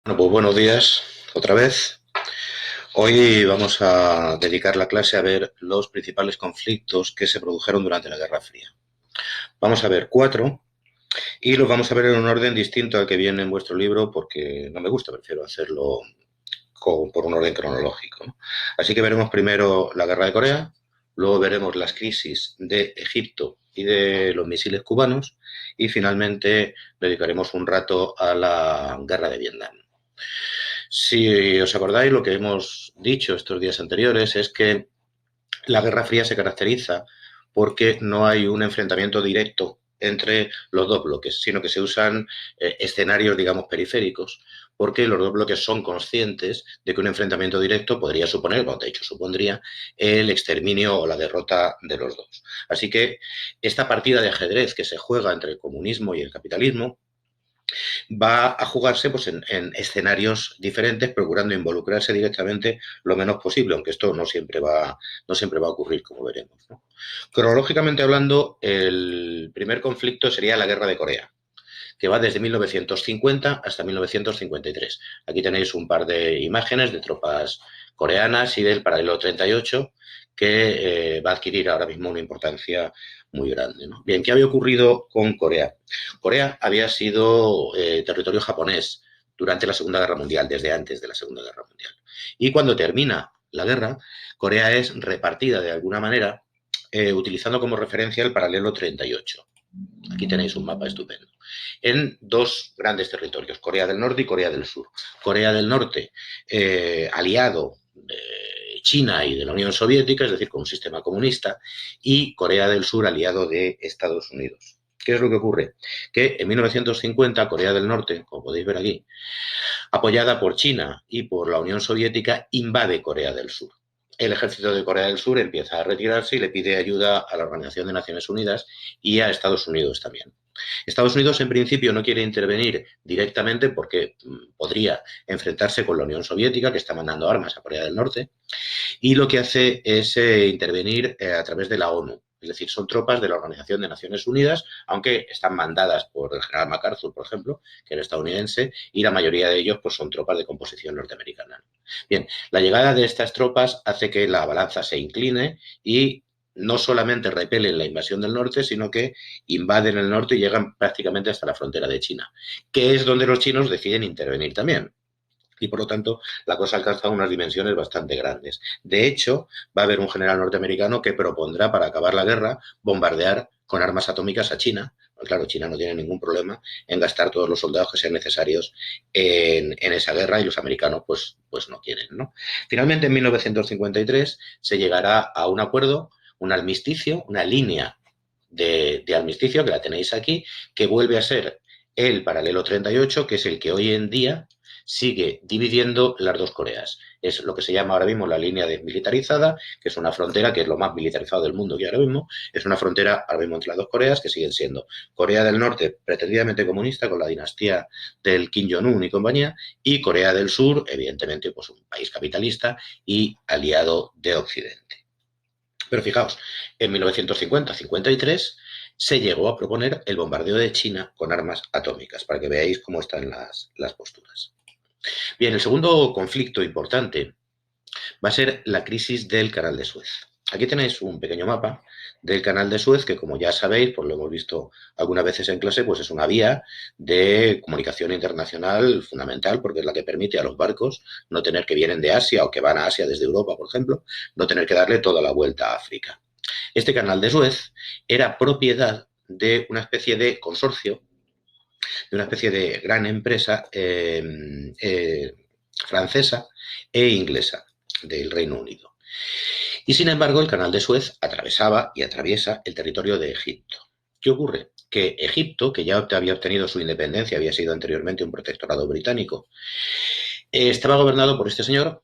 Bueno, pues buenos días otra vez. Hoy vamos a dedicar la clase a ver los principales conflictos que se produjeron durante la Guerra Fría. Vamos a ver cuatro y los vamos a ver en un orden distinto al que viene en vuestro libro porque no me gusta, prefiero hacerlo por un orden cronológico, ¿no? Así que veremos primero la Guerra de Corea, luego veremos las crisis de Egipto y de los misiles cubanos y finalmente dedicaremos un rato a la Guerra de Vietnam. Si os acordáis, lo que hemos dicho estos días anteriores es que la Guerra Fría se caracteriza porque no hay un enfrentamiento directo entre los dos bloques, sino que se usan escenarios, digamos, periféricos, porque los dos bloques son conscientes de que un enfrentamiento directo podría suponer, bueno, de hecho supondría, el exterminio o la derrota de los dos. Así que esta partida de ajedrez que se juega entre el comunismo y el capitalismo va a jugarse pues, en escenarios diferentes, procurando involucrarse directamente lo menos posible, aunque esto no siempre va a ocurrir, como veremos, ¿no? Cronológicamente hablando, el primer conflicto sería la Guerra de Corea, que va desde 1950 hasta 1953. Aquí tenéis un par de imágenes de tropas coreanas y del paralelo 38, que va a adquirir ahora mismo una importancia muy grande, ¿no? Bien, ¿qué había ocurrido con Corea? Corea había sido territorio japonés durante la Segunda Guerra Mundial, desde antes de la Segunda Guerra Mundial. Y cuando termina la guerra, Corea es repartida de alguna manera utilizando como referencia el paralelo 38. Aquí tenéis un mapa estupendo. En dos grandes territorios, Corea del Norte y Corea del Sur. Corea del Norte, aliado de China y de la Unión Soviética, es decir, con un sistema comunista, y Corea del Sur, aliado de Estados Unidos. ¿Qué es lo que ocurre? Que en 1950 Corea del Norte, como podéis ver aquí, apoyada por China y por la Unión Soviética, invade Corea del Sur. El ejército de Corea del Sur empieza a retirarse y le pide ayuda a la Organización de Naciones Unidas y a Estados Unidos también. Estados Unidos en principio no quiere intervenir directamente porque podría enfrentarse con la Unión Soviética, que está mandando armas a Corea del Norte, y lo que hace es intervenir a través de la ONU. Es decir, son tropas de la Organización de Naciones Unidas, aunque están mandadas por el general MacArthur, por ejemplo, que era estadounidense, y la mayoría de ellos pues, son tropas de composición norteamericana. Bien, la llegada de estas tropas hace que la balanza se incline y no solamente repelen la invasión del norte, sino que invaden el norte y llegan prácticamente hasta la frontera de China, que es donde los chinos deciden intervenir también. Y por lo tanto, la cosa alcanza unas dimensiones bastante grandes. De hecho, va a haber un general norteamericano que propondrá para acabar la guerra bombardear con armas atómicas a China. Pues claro, China no tiene ningún problema en gastar todos los soldados que sean necesarios en esa guerra y los americanos pues no quieren, ¿no? Finalmente, en 1953 se llegará a un acuerdo, un armisticio, una línea de armisticio, que la tenéis aquí, que vuelve a ser el paralelo 38, que es el que hoy en día sigue dividiendo las dos Coreas. Es lo que se llama ahora mismo la línea desmilitarizada, que es una frontera que es lo más militarizado del mundo que ahora mismo. Es una frontera ahora mismo entre las dos Coreas que siguen siendo Corea del Norte, pretendidamente comunista, con la dinastía del Kim Jong-un y compañía, y Corea del Sur, evidentemente, pues un país capitalista y aliado de Occidente. Pero fijaos, en 1950-53 se llegó a proponer el bombardeo de China con armas atómicas, para que veáis cómo están las posturas. Bien, el segundo conflicto importante va a ser la crisis del Canal de Suez. Aquí tenéis un pequeño mapa del Canal de Suez que, como ya sabéis, pues lo hemos visto algunas veces en clase, pues es una vía de comunicación internacional fundamental porque es la que permite a los barcos no tener que vienen de Asia o que van a Asia desde Europa, por ejemplo, no tener que darle toda la vuelta a África. Este Canal de Suez era propiedad de una especie de consorcio, de una especie de gran empresa francesa e inglesa del Reino Unido. Y sin embargo, el canal de Suez atravesaba y atraviesa el territorio de Egipto. ¿Qué ocurre? Que Egipto, que ya había obtenido su independencia, había sido anteriormente un protectorado británico, estaba gobernado por este señor,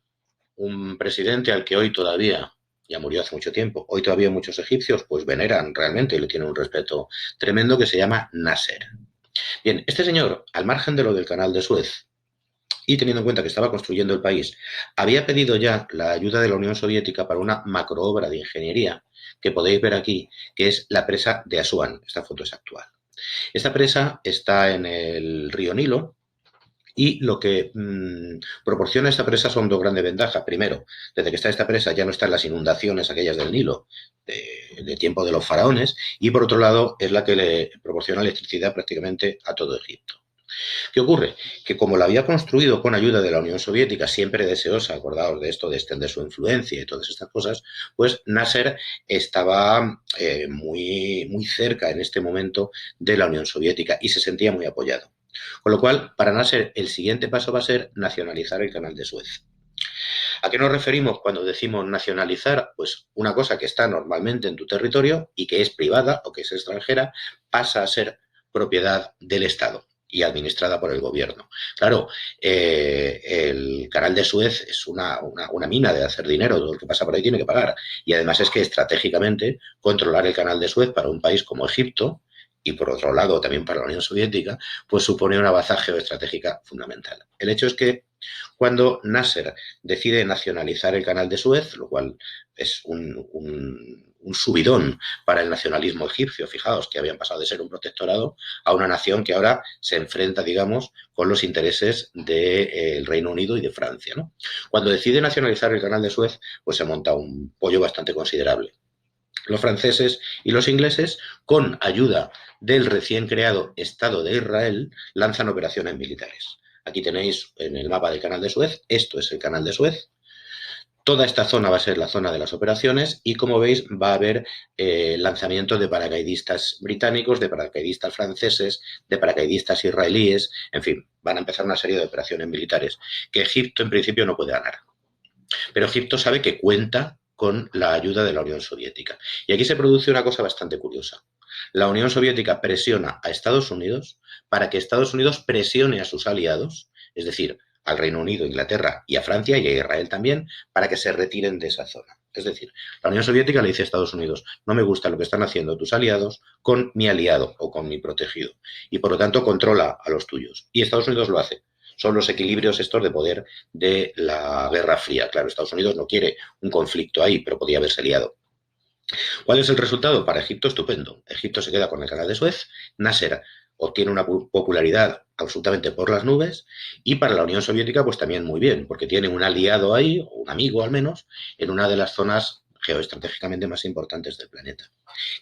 un presidente al que hoy todavía, ya murió hace mucho tiempo, hoy todavía muchos egipcios pues veneran realmente y le tienen un respeto tremendo, que se llama Nasser. Bien, este señor, al margen de lo del canal de Suez, y teniendo en cuenta que estaba construyendo el país, había pedido ya la ayuda de la Unión Soviética para una macroobra de ingeniería que podéis ver aquí, que es la presa de Asuán. Esta foto es actual. Esta presa está en el río Nilo Y lo que proporciona esta presa son dos grandes ventajas. Primero, desde que está esta presa ya no están las inundaciones aquellas del Nilo de tiempo de los faraones, y por otro lado es la que le proporciona electricidad prácticamente a todo Egipto. ¿Qué ocurre? Que como la había construido con ayuda de la Unión Soviética, siempre deseosa, acordaos de esto, de extender su influencia y todas estas cosas, pues Nasser estaba muy cerca en este momento de la Unión Soviética y se sentía muy apoyado. Con lo cual, para Nasser, el siguiente paso va a ser nacionalizar el canal de Suez. ¿A qué nos referimos cuando decimos nacionalizar? Pues una cosa que está normalmente en tu territorio y que es privada o que es extranjera pasa a ser propiedad del Estado y administrada por el gobierno. Claro, el canal de Suez es una mina de hacer dinero, todo el que pasa por ahí tiene que pagar. Y además es que estratégicamente controlar el canal de Suez para un país como Egipto, y por otro lado también para la Unión Soviética, pues supone una baza geoestratégica fundamental. El hecho es que cuando Nasser decide nacionalizar el canal de Suez, lo cual es un subidón para el nacionalismo egipcio. Fijaos que habían pasado de ser un protectorado a una nación que ahora se enfrenta, digamos, con los intereses del Reino Unido y de Francia, ¿no? Cuando decide nacionalizar el canal de Suez, pues se monta un pollo bastante considerable. Los franceses y los ingleses, con ayuda del recién creado Estado de Israel, lanzan operaciones militares. Aquí tenéis en el mapa del canal de Suez, esto es el canal de Suez. Toda esta zona va a ser la zona de las operaciones y, como veis, va a haber lanzamientos de paracaidistas británicos, de paracaidistas franceses, de paracaidistas israelíes, en fin, van a empezar una serie de operaciones militares que Egipto en principio no puede ganar. Pero Egipto sabe que cuenta con la ayuda de la Unión Soviética. Y aquí se produce una cosa bastante curiosa. La Unión Soviética presiona a Estados Unidos para que Estados Unidos presione a sus aliados, es decir, al Reino Unido, Inglaterra y a Francia y a Israel también, para que se retiren de esa zona. Es decir, la Unión Soviética le dice a Estados Unidos, no me gusta lo que están haciendo tus aliados con mi aliado o con mi protegido, y por lo tanto controla a los tuyos. Y Estados Unidos lo hace. Son los equilibrios estos de poder de la Guerra Fría. Claro, Estados Unidos no quiere un conflicto ahí, pero podía haberse liado. ¿Cuál es el resultado? Para Egipto, estupendo. Egipto se queda con el canal de Suez, Nasser obtiene una popularidad absolutamente por las nubes, y para la Unión Soviética pues también muy bien, porque tiene un aliado ahí, o un amigo al menos, en una de las zonas geoestratégicamente más importantes del planeta.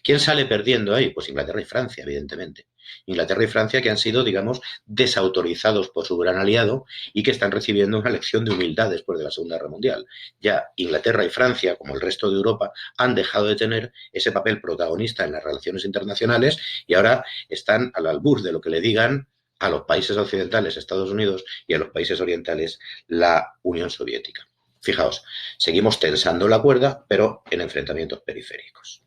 ¿Quién sale perdiendo ahí? Pues Inglaterra y Francia, evidentemente. Inglaterra y Francia que han sido, digamos, desautorizados por su gran aliado y que están recibiendo una lección de humildad después de la Segunda Guerra Mundial. Ya Inglaterra y Francia, como el resto de Europa, han dejado de tener ese papel protagonista en las relaciones internacionales y ahora están al albur de lo que le digan a los países occidentales, Estados Unidos, y a los países orientales, la Unión Soviética. Fijaos, seguimos tensando la cuerda, pero en enfrentamientos periféricos.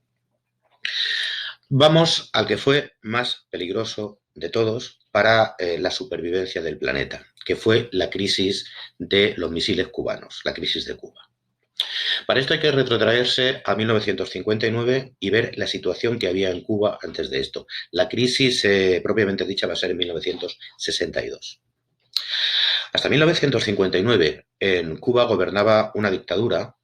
Vamos al que fue más peligroso de todos para la supervivencia del planeta, que fue la crisis de los misiles cubanos, la crisis de Cuba. Para esto hay que retrotraerse a 1959 y ver la situación que había en Cuba antes de esto. La crisis propiamente dicha va a ser en 1962. Hasta 1959 en Cuba gobernaba una dictadura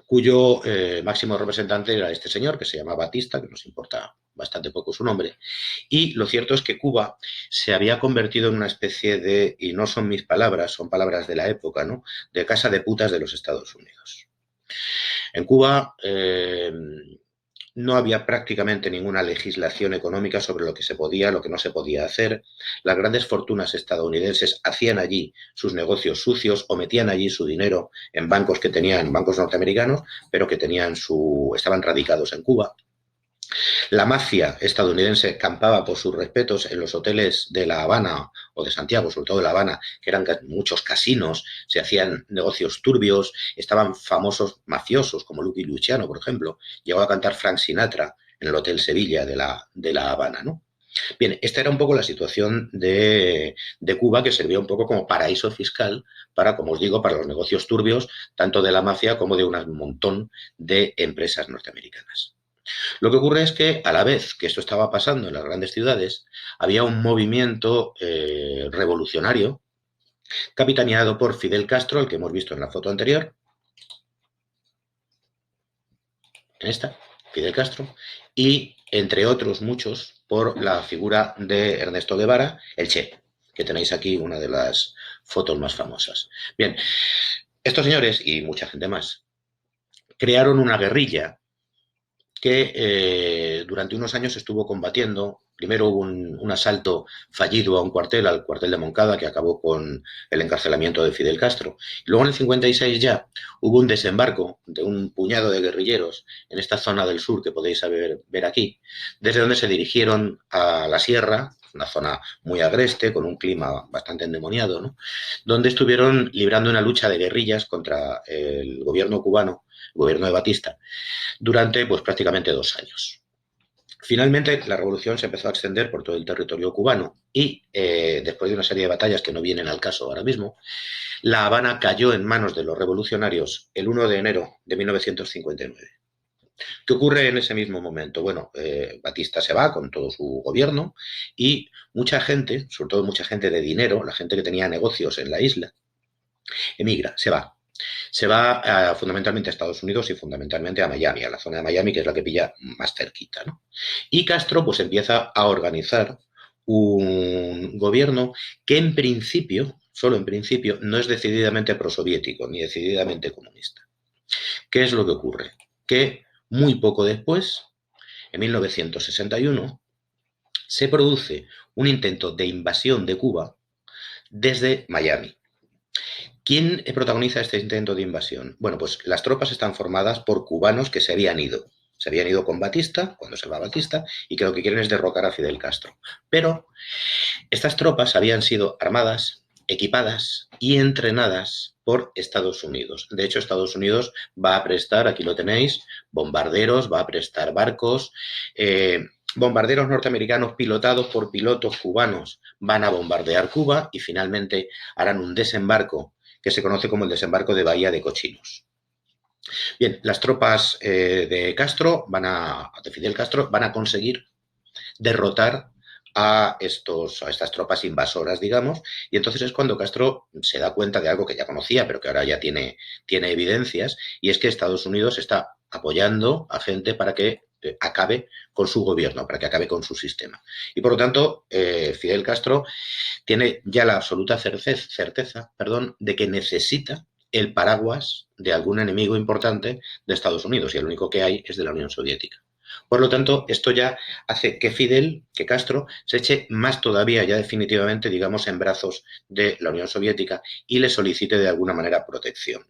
cuyo máximo representante era este señor, que se llama Batista, que nos importa bastante poco su nombre, y lo cierto es que Cuba se había convertido en una especie de, y no son mis palabras, son palabras de la época, ¿no?, de casa de putas de los Estados Unidos. En Cuba no había prácticamente ninguna legislación económica sobre lo que se podía, lo que no se podía hacer. Las grandes fortunas estadounidenses hacían allí sus negocios sucios o metían allí su dinero en bancos que tenían, bancos norteamericanos, pero que tenían estaban radicados en Cuba. La mafia estadounidense campaba por sus respetos en los hoteles de La Habana o de Santiago, sobre todo de La Habana, que eran muchos casinos, se hacían negocios turbios, estaban famosos mafiosos como Lucky Luciano, por ejemplo. Llegó a cantar Frank Sinatra en el Hotel Sevilla de La Habana, ¿no? Bien, esta era un poco la situación de Cuba, que servía un poco como paraíso fiscal para, como os digo, para los negocios turbios, tanto de la mafia como de un montón de empresas norteamericanas. Lo que ocurre es que, a la vez que esto estaba pasando en las grandes ciudades, había un movimiento revolucionario capitaneado por Fidel Castro, el que hemos visto en la foto anterior, en esta, Fidel Castro, y entre otros muchos por la figura de Ernesto Guevara, el Che. que tenéis aquí una de las fotos más famosas. Bien, estos señores y mucha gente más crearon una guerrilla que durante unos años estuvo combatiendo. Primero hubo un asalto fallido a un cuartel, al cuartel de Moncada, que acabó con el encarcelamiento de Fidel Castro. Luego en el 56 ya hubo un desembarco de un puñado de guerrilleros en esta zona del sur que podéis ver aquí, desde donde se dirigieron a la sierra, una zona muy agreste, con un clima bastante endemoniado, ¿no? Donde estuvieron librando una lucha de guerrillas contra el gobierno cubano, el gobierno de Batista, durante pues prácticamente 2 años. Finalmente, la revolución se empezó a extender por todo el territorio cubano y, después de una serie de batallas que no vienen al caso ahora mismo, La Habana cayó en manos de los revolucionarios el 1 de enero de 1959. ¿Qué ocurre en ese mismo momento? Bueno, Batista se va con todo su gobierno y mucha gente, sobre todo mucha gente de dinero, la gente que tenía negocios en la isla, emigra, se va. Se va fundamentalmente a Estados Unidos y fundamentalmente a Miami, a la zona de Miami, que es la que pilla más cerquita, ¿no? Y Castro pues empieza a organizar un gobierno que en principio, solo en principio, no es decididamente prosoviético ni decididamente comunista. ¿Qué es lo que ocurre? Que muy poco después, en 1961, se produce un intento de invasión de Cuba desde Miami. ¿Quién protagoniza este intento de invasión? Bueno, pues las tropas están formadas por cubanos que se habían ido. Se habían ido con Batista, cuando se va Batista, y que lo que quieren es derrocar a Fidel Castro. Pero estas tropas habían sido armadas, equipadas y entrenadas por Estados Unidos. De hecho, Estados Unidos va a prestar, aquí lo tenéis, bombarderos, va a prestar barcos, bombarderos norteamericanos pilotados por pilotos cubanos van a bombardear Cuba y finalmente harán un desembarco que se conoce como el desembarco de Bahía de Cochinos. Bien, las tropas de Fidel Castro van a conseguir derrotar a estas tropas invasoras, digamos, y entonces es cuando Castro se da cuenta de algo que ya conocía, pero que ahora ya tiene evidencias, y es que Estados Unidos está apoyando a gente para que acabe con su gobierno, para que acabe con su sistema. Y por lo tanto, Fidel Castro tiene ya la absoluta certeza, de que necesita el paraguas de algún enemigo importante de Estados Unidos, y el único que hay es de la Unión Soviética. Por lo tanto, esto ya hace que Castro, se eche más todavía, ya definitivamente, digamos, en brazos de la Unión Soviética y le solicite de alguna manera protección.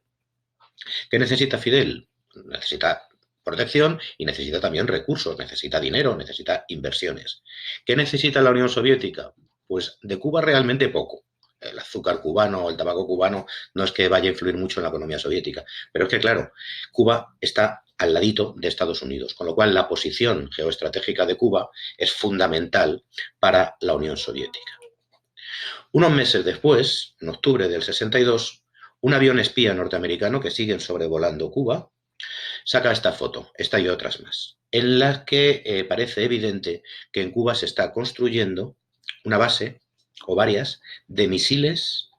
¿Qué necesita Fidel? Necesita protección y necesita también recursos, necesita dinero, necesita inversiones. ¿Qué necesita la Unión Soviética? Pues de Cuba realmente poco. El azúcar cubano o el tabaco cubano no es que vaya a influir mucho en la economía soviética, pero es que, claro, Cuba está al ladito de Estados Unidos, con lo cual la posición geoestratégica de Cuba es fundamental para la Unión Soviética. Unos meses después, en octubre del 62, un avión espía norteamericano que sigue sobrevolando Cuba saca esta foto, esta y otras más, en las que parece evidente que en Cuba se está construyendo una base o varias de misiles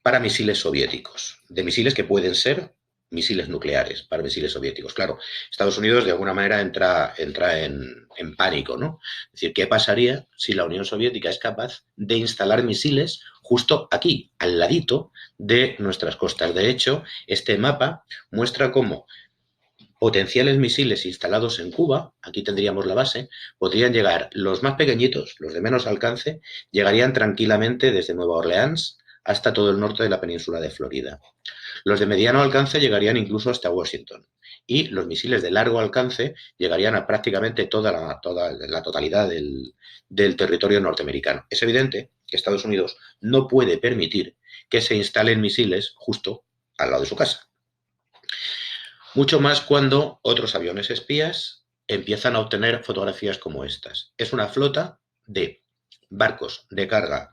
para misiles soviéticos, de misiles que pueden ser misiles nucleares para misiles soviéticos. Claro, Estados Unidos de alguna manera entra en pánico, ¿no? Es decir, ¿qué pasaría si la Unión Soviética es capaz de instalar misiles justo aquí, al ladito de nuestras costas? De hecho, este mapa muestra cómo potenciales misiles instalados en Cuba, aquí tendríamos la base, podrían llegar los más pequeñitos, los de menos alcance, llegarían tranquilamente desde Nueva Orleans hasta todo el norte de la península de Florida. Los de mediano alcance llegarían incluso hasta Washington. Y los misiles de largo alcance llegarían a prácticamente toda la totalidad del territorio norteamericano. Es evidente que Estados Unidos no puede permitir que se instalen misiles justo al lado de su casa. Mucho más cuando otros aviones espías empiezan a obtener fotografías como estas. Es una flota de barcos de carga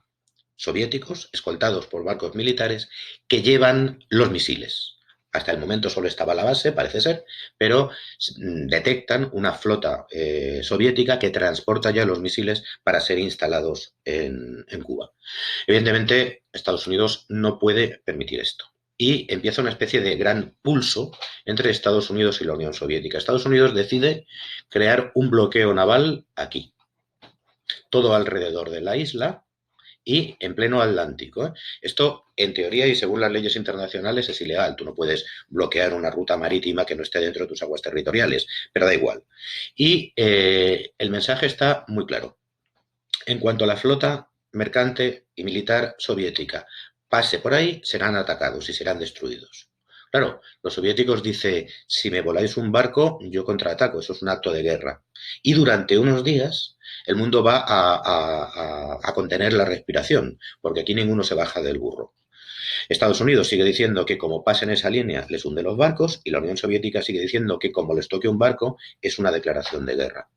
soviéticos, escoltados por barcos militares, que llevan los misiles. Hasta el momento solo estaba la base, parece ser, pero detectan una flota soviética que transporta ya los misiles para ser instalados en Cuba. Evidentemente, Estados Unidos no puede permitir esto. Y empieza una especie de gran pulso entre Estados Unidos y la Unión Soviética. Estados Unidos decide crear un bloqueo naval aquí, todo alrededor de la isla, y en pleno Atlántico, ¿eh? Esto, en teoría y según las leyes internacionales, es ilegal. Tú no puedes bloquear una ruta marítima que no esté dentro de tus aguas territoriales, pero da igual. Y el mensaje está muy claro. En cuanto a la flota mercante y militar soviética pase por ahí, serán atacados y serán destruidos. Claro, los soviéticos dicen, si me voláis un barco, yo contraataco, eso es un acto de guerra. Y durante unos días el mundo va a contener la respiración, porque aquí ninguno se baja del burro. Estados Unidos sigue diciendo que como pasen esa línea les hunde los barcos y la Unión Soviética sigue diciendo que como les toque un barco es una declaración de guerra.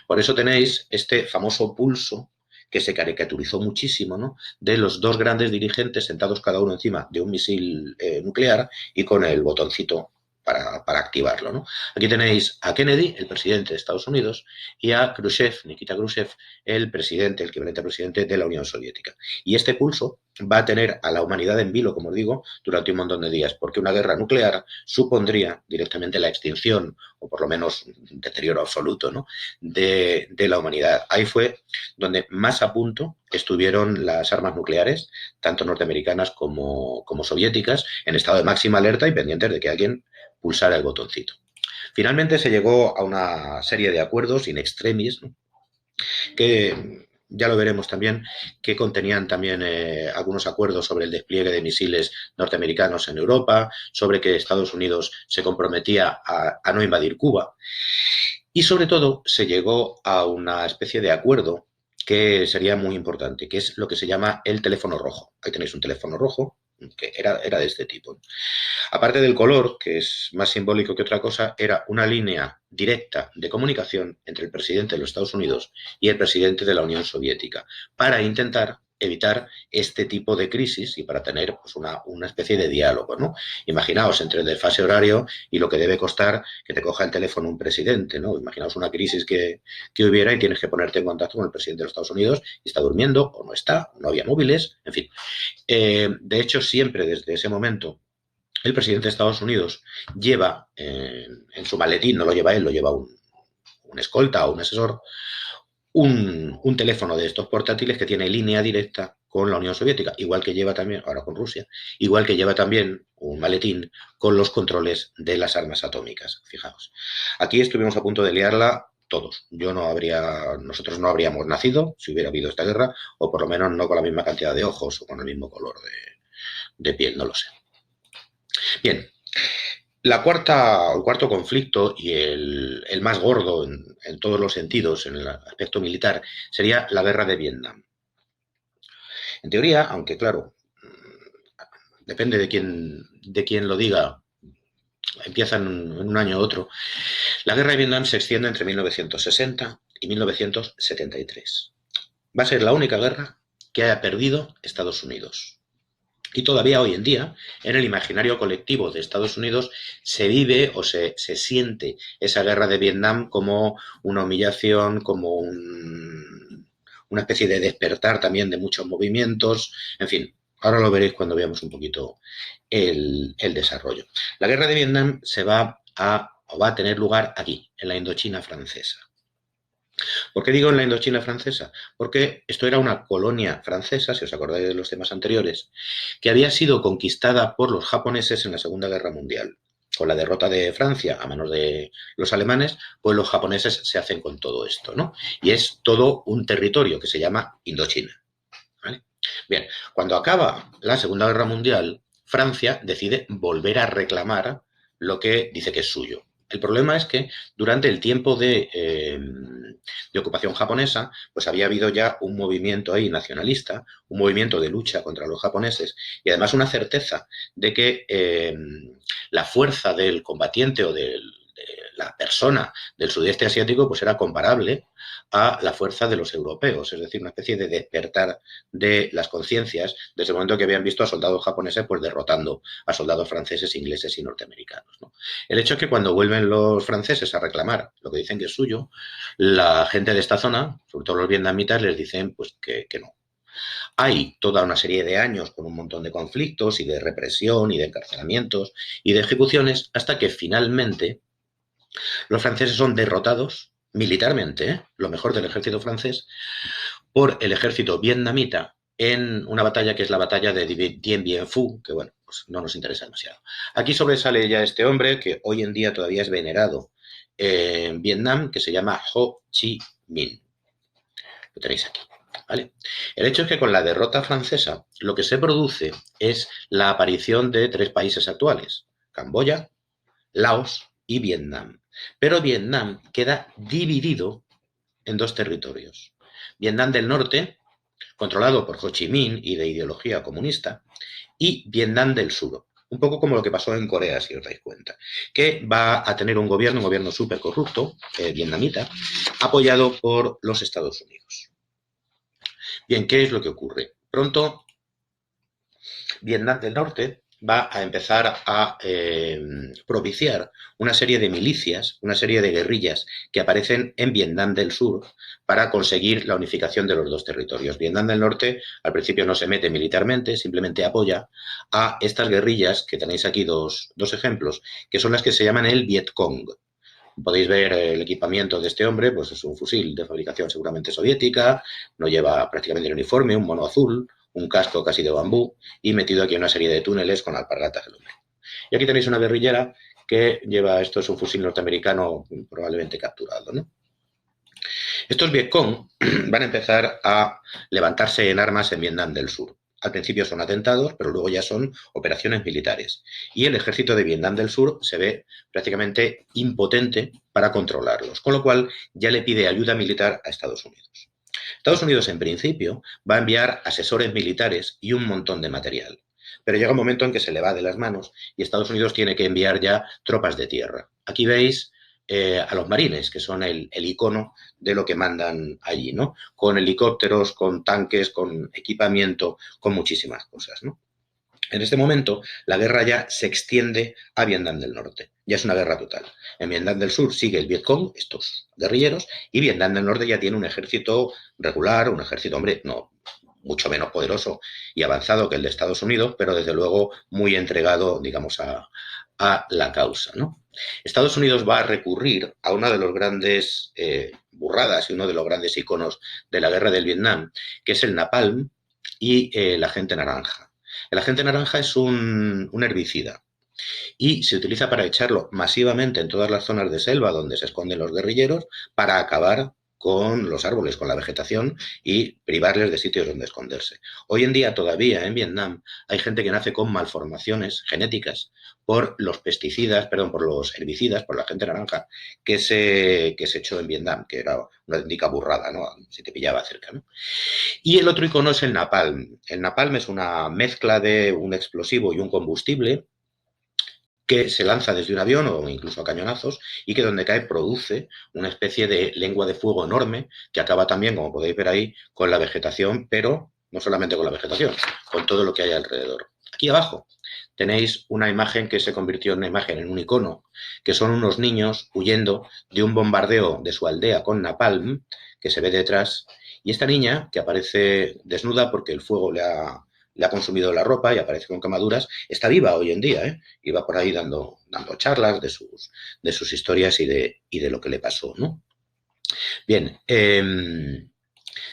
Por eso tenéis este famoso pulso que se caricaturizó muchísimo, ¿no? De los dos grandes dirigentes sentados cada uno encima de un misil nuclear y con el botoncito para activarlo, ¿no? Aquí tenéis a Kennedy, el presidente de Estados Unidos, y a Khrushchev, Nikita Khrushchev, el presidente, el equivalente presidente de la Unión Soviética. Y este pulso va a tener a la humanidad en vilo, como os digo, durante un montón de días, porque una guerra nuclear supondría directamente la extinción, o por lo menos un deterioro absoluto, ¿no? de la humanidad. Ahí fue donde más a punto estuvieron las armas nucleares, tanto norteamericanas como soviéticas, en estado de máxima alerta y pendientes de que alguien pulsara el botoncito. Finalmente se llegó a una serie de acuerdos in extremis, ¿no? Que ya lo veremos también, que contenían también algunos acuerdos sobre el despliegue de misiles norteamericanos en Europa, sobre que Estados Unidos se comprometía a no invadir Cuba. Y sobre todo se llegó a una especie de acuerdo que sería muy importante, que es lo que se llama el teléfono rojo. Ahí tenéis un teléfono rojo que era de este tipo. Aparte del color, que es más simbólico que otra cosa, era una línea directa de comunicación entre el presidente de los Estados Unidos y el presidente de la Unión Soviética para intentar evitar este tipo de crisis y para tener pues, una especie de diálogo, ¿no? Imaginaos entre el desfase horario y lo que debe costar que te coja el teléfono un presidente, ¿no? Imaginaos una crisis que hubiera y tienes que ponerte en contacto con el presidente de los Estados Unidos y está durmiendo o no está, no había móviles, en fin. De hecho, siempre desde ese momento el presidente de Estados Unidos lleva en su maletín, no lo lleva él, lo lleva un escolta o un asesor, un teléfono de estos portátiles que tiene línea directa con la Unión Soviética, igual que lleva también, ahora con Rusia, igual que lleva también un maletín con los controles de las armas atómicas. Fijaos, aquí estuvimos a punto de liarla todos. Nosotros no habríamos nacido si hubiera habido esta guerra, o por lo menos no con la misma cantidad de ojos o con el mismo color de piel, no lo sé. Bien, el cuarto conflicto y el más gordo en todos los sentidos, en el aspecto militar, sería la guerra de Vietnam. En teoría, aunque claro, depende de quién lo diga, empieza en un año u otro, la guerra de Vietnam se extiende entre 1960 y 1973. Va a ser la única guerra que haya perdido Estados Unidos. Y todavía hoy en día, en el imaginario colectivo de Estados Unidos, se vive o se siente esa guerra de Vietnam como una humillación, como una especie de despertar también de muchos movimientos, en fin. Ahora lo veréis cuando veamos un poquito el desarrollo. La guerra de Vietnam va a tener lugar aquí, en la Indochina francesa. ¿Por qué digo en la Indochina francesa? Porque esto era una colonia francesa, si os acordáis de los temas anteriores, que había sido conquistada por los japoneses en la Segunda Guerra Mundial. Con la derrota de Francia a manos de los alemanes, pues los japoneses se hacen con todo esto, ¿no? Y es todo un territorio que se llama Indochina. ¿Vale? Bien, cuando acaba la Segunda Guerra Mundial, Francia decide volver a reclamar lo que dice que es suyo. El problema es que durante el tiempo de ocupación japonesa, pues había habido ya un movimiento ahí nacionalista, un movimiento de lucha contra los japoneses y además una certeza de que la fuerza del combatiente o de la persona del sudeste asiático pues era comparable a la fuerza de los europeos, es decir, una especie de despertar de las conciencias desde el momento que habían visto a soldados japoneses pues derrotando a soldados franceses, ingleses y norteamericanos, ¿no? El hecho es que cuando vuelven los franceses a reclamar lo que dicen que es suyo, la gente de esta zona, sobre todo los vietnamitas, les dicen pues que no. Hay toda una serie de años con un montón de conflictos y de represión y de encarcelamientos y de ejecuciones hasta que finalmente los franceses son derrotados militarmente, lo mejor del ejército francés, por el ejército vietnamita en una batalla que es la batalla de Dien Bien Phu, que bueno, pues no nos interesa demasiado. Aquí sobresale ya este hombre que hoy en día todavía es venerado en Vietnam, que se llama Ho Chi Minh. Lo tenéis aquí. ¿Vale? El hecho es que con la derrota francesa lo que se produce es la aparición de tres países actuales, Camboya, Laos y Vietnam. Pero Vietnam queda dividido en dos territorios. Vietnam del Norte, controlado por Ho Chi Minh y de ideología comunista, y Vietnam del Sur, un poco como lo que pasó en Corea, si os dais cuenta, que va a tener un gobierno súper corrupto, vietnamita, apoyado por los Estados Unidos. Bien, ¿qué es lo que ocurre? Pronto Vietnam del Norte va a empezar a propiciar una serie de milicias, una serie de guerrillas que aparecen en Vietnam del Sur para conseguir la unificación de los dos territorios. Vietnam del Norte al principio no se mete militarmente, simplemente apoya a estas guerrillas, que tenéis aquí dos ejemplos, que son las que se llaman el Vietcong. Podéis ver el equipamiento de este hombre, pues es un fusil de fabricación seguramente soviética, no lleva prácticamente el uniforme, un mono azul, un casco casi de bambú y metido aquí en una serie de túneles con alpargatas de lumbre. Y aquí tenéis una guerrillera que lleva, esto es un fusil norteamericano probablemente capturado, ¿no? Estos Vietcong van a empezar a levantarse en armas en Vietnam del Sur. Al principio son atentados, pero luego ya son operaciones militares. Y el ejército de Vietnam del Sur se ve prácticamente impotente para controlarlos, con lo cual ya le pide ayuda militar a Estados Unidos. Estados Unidos, en principio, va a enviar asesores militares y un montón de material. Pero llega un momento en que se le va de las manos y Estados Unidos tiene que enviar ya tropas de tierra. Aquí veis a los marines, que son el icono de lo que mandan allí, ¿no? Con helicópteros, con tanques, con equipamiento, con muchísimas cosas, ¿no? En este momento, la guerra ya se extiende a Vietnam del Norte. Ya es una guerra total. En Vietnam del Sur sigue el Vietcong, estos guerrilleros, y Vietnam del Norte ya tiene un ejército regular, un ejército, hombre, no mucho menos poderoso y avanzado que el de Estados Unidos, pero desde luego muy entregado, digamos, a la causa, ¿no? Estados Unidos va a recurrir a una de los grandes burradas y uno de los grandes iconos de la guerra del Vietnam, que es el napalm y el agente naranja. El agente naranja es un herbicida y se utiliza para echarlo masivamente en todas las zonas de selva donde se esconden los guerrilleros para acabar con los árboles, con la vegetación y privarles de sitios donde esconderse. Hoy en día todavía en Vietnam hay gente que nace con malformaciones genéticas por los pesticidas, perdón, por los herbicidas, por la gente naranja que se echó en Vietnam, que era una indica burrada, ¿no? Si te pillaba cerca, ¿no? Y el otro icono es el napalm. El napalm es una mezcla de un explosivo y un combustible que se lanza desde un avión o incluso a cañonazos y que donde cae produce una especie de lengua de fuego enorme que acaba también, como podéis ver ahí, con la vegetación, pero no solamente con la vegetación, con todo lo que hay alrededor. Aquí abajo tenéis una imagen que se convirtió en una imagen, en un icono, que son unos niños huyendo de un bombardeo de su aldea con napalm, que se ve detrás, y esta niña, que aparece desnuda porque el fuego le ha consumido la ropa y aparece con quemaduras, está viva hoy en día, ¿eh? Y va por ahí dando charlas de sus historias y de lo que le pasó, ¿no? Bien,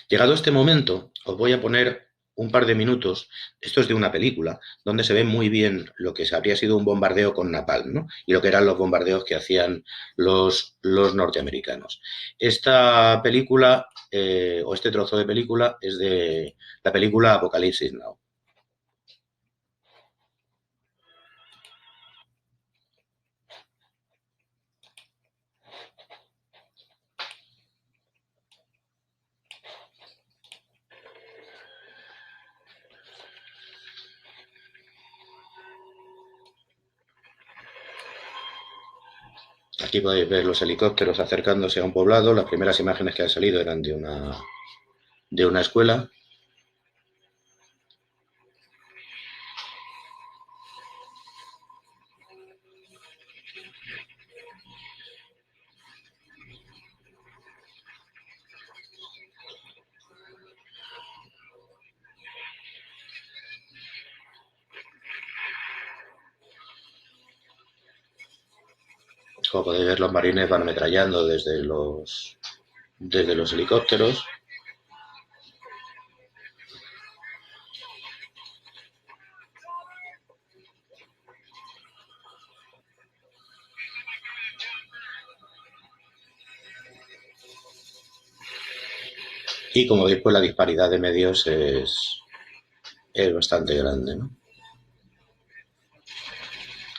llegado este momento, os voy a poner un par de minutos, esto es de una película, donde se ve muy bien lo que habría sido un bombardeo con napalm, ¿no? Y lo que eran los bombardeos que hacían los norteamericanos. Esta película, o este trozo de película, es de la película Apocalipsis Now. Aquí podéis ver los helicópteros acercándose a un poblado. Las primeras imágenes que han salido eran de una escuela. Como podéis ver, los marines van ametrallando desde los helicópteros. Y como veis, pues la disparidad de medios es bastante grande, ¿no?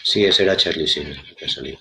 Sí, ese era Charlie Sheen, el que salía.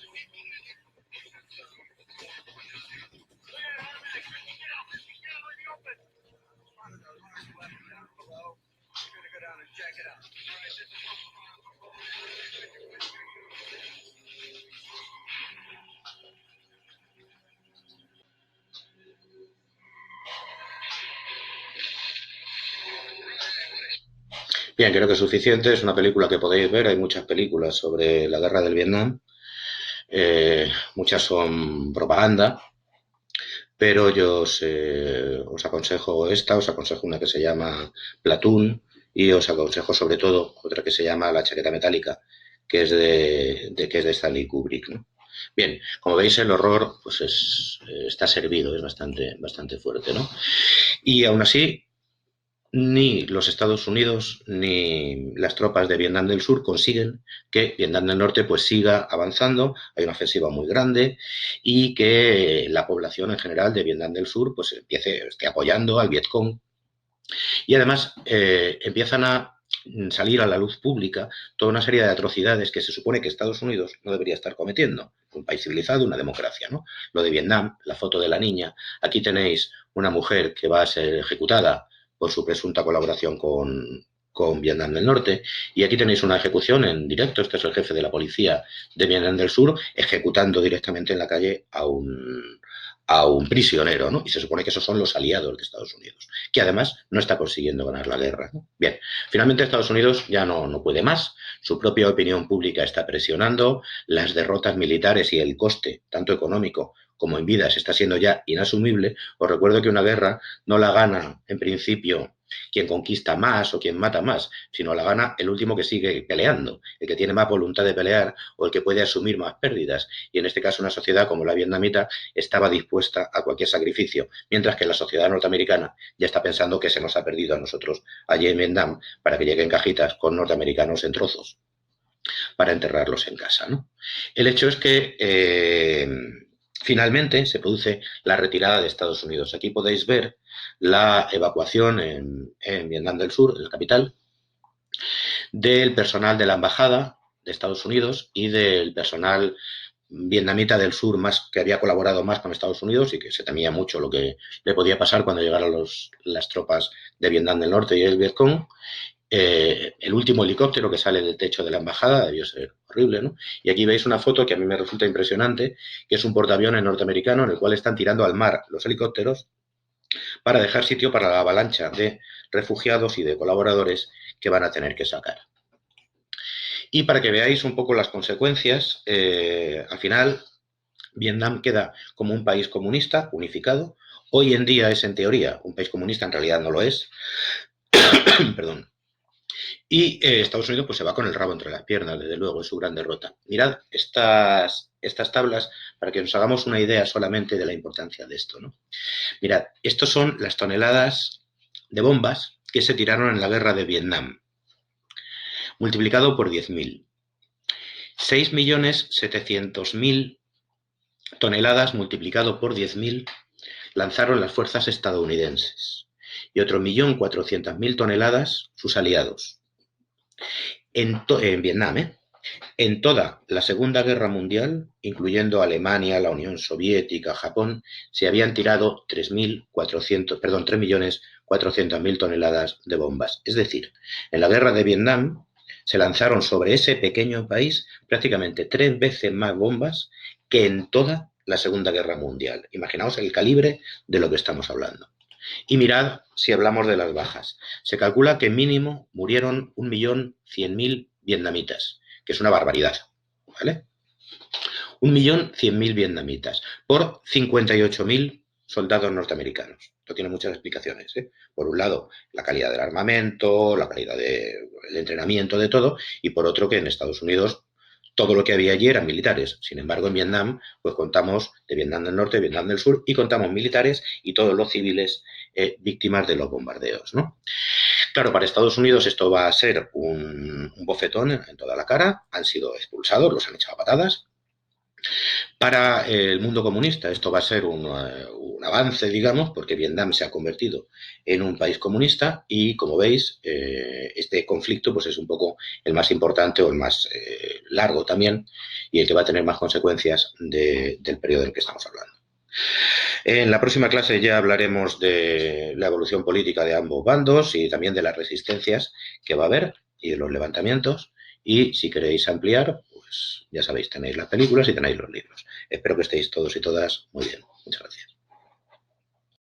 Bien, creo que es suficiente. Es una película que podéis ver. Hay muchas películas sobre la guerra del Vietnam. Muchas son propaganda, pero yo os aconsejo esta, os aconsejo una que se llama Platoon y os aconsejo sobre todo otra que se llama La chaqueta metálica, que es que es de Stanley Kubrick, ¿no? Bien, como veis el horror pues está servido, es bastante fuerte, ¿no? Y aún así ni los Estados Unidos ni las tropas de Vietnam del Sur consiguen que Vietnam del Norte pues siga avanzando, hay una ofensiva muy grande y que la población en general de Vietnam del Sur pues esté apoyando al Vietcong y además empiezan a salir a la luz pública toda una serie de atrocidades que se supone que Estados Unidos no debería estar cometiendo. Un país civilizado, una democracia, ¿no? Lo de Vietnam, la foto de la niña. Aquí tenéis una mujer que va a ser ejecutada por su presunta colaboración con Vietnam del Norte. Y aquí tenéis una ejecución en directo. Este es el jefe de la policía de Vietnam del Sur ejecutando directamente en la calle a un prisionero, ¿no? Y se supone que esos son los aliados de Estados Unidos, que además no está consiguiendo ganar la guerra, ¿no? Bien, finalmente Estados Unidos ya no puede más, su propia opinión pública está presionando, las derrotas militares y el coste, tanto económico como en vidas, está siendo ya inasumible. Os recuerdo que una guerra no la gana, en principio, quien conquista más o quien mata más, sino la gana el último que sigue peleando, el que tiene más voluntad de pelear o el que puede asumir más pérdidas. Y en este caso una sociedad como la vietnamita estaba dispuesta a cualquier sacrificio, mientras que la sociedad norteamericana ya está pensando que se nos ha perdido a nosotros allí en Vietnam para que lleguen cajitas con norteamericanos en trozos para enterrarlos en casa, ¿no? El hecho es que finalmente se produce la retirada de Estados Unidos. Aquí podéis ver la evacuación en Vietnam del Sur, en la capital, del personal de la embajada de Estados Unidos y del personal vietnamita del sur más que había colaborado más con Estados Unidos y que se temía mucho lo que le podía pasar cuando llegaran las tropas de Vietnam del Norte y el Vietcong. El último helicóptero que sale del techo de la embajada debió ser horrible, ¿no? Y aquí veis una foto que a mí me resulta impresionante, que es un portaaviones norteamericano en el cual están tirando al mar los helicópteros para dejar sitio para la avalancha de refugiados y de colaboradores que van a tener que sacar. Y para que veáis un poco las consecuencias, al final Vietnam queda como un país comunista unificado. Hoy en día es en teoría un país comunista, en realidad no lo es. Perdón. Y Estados Unidos pues se va con el rabo entre las piernas, desde luego, es su gran derrota. Mirad estas tablas para que nos hagamos una idea solamente de la importancia de esto, ¿no? Mirad, estos son las toneladas de bombas que se tiraron en la guerra de Vietnam, multiplicado por 10.000. 6.700.000 toneladas multiplicado por 10.000 lanzaron las fuerzas estadounidenses y otro 1.400.000 toneladas sus aliados. En Vietnam, en toda la Segunda Guerra Mundial, incluyendo Alemania, la Unión Soviética, Japón, se habían tirado 3.400.000 toneladas de bombas. Es decir, en la guerra de Vietnam se lanzaron sobre ese pequeño país prácticamente 3 veces más bombas que en toda la Segunda Guerra Mundial. Imaginaos el calibre de lo que estamos hablando. Y mirad si hablamos de las bajas. Se calcula que mínimo murieron 1.100.000 vietnamitas, que es una barbaridad, ¿vale? 1.100.000 vietnamitas por 58.000 soldados norteamericanos. Esto tiene muchas explicaciones, ¿eh? Por un lado, la calidad del armamento, la calidad del entrenamiento, de todo, y por otro que en Estados Unidos todo lo que había allí eran militares. Sin embargo, en Vietnam, pues contamos de Vietnam del Norte, Vietnam del Sur, y contamos militares y todos los civiles víctimas de los bombardeos, ¿no? Claro, para Estados Unidos esto va a ser un bofetón en toda la cara. Han sido expulsados, los han echado a patadas. Para el mundo comunista esto va a ser una avance, digamos, porque Vietnam se ha convertido en un país comunista y, como veis, este conflicto pues, es un poco el más importante o el más largo también y el que va a tener más consecuencias del periodo del que estamos hablando. En la próxima clase ya hablaremos de la evolución política de ambos bandos y también de las resistencias que va a haber y de los levantamientos. Y si queréis ampliar, pues ya sabéis, tenéis las películas y tenéis los libros. Espero que estéis todos y todas muy bien. Muchas gracias.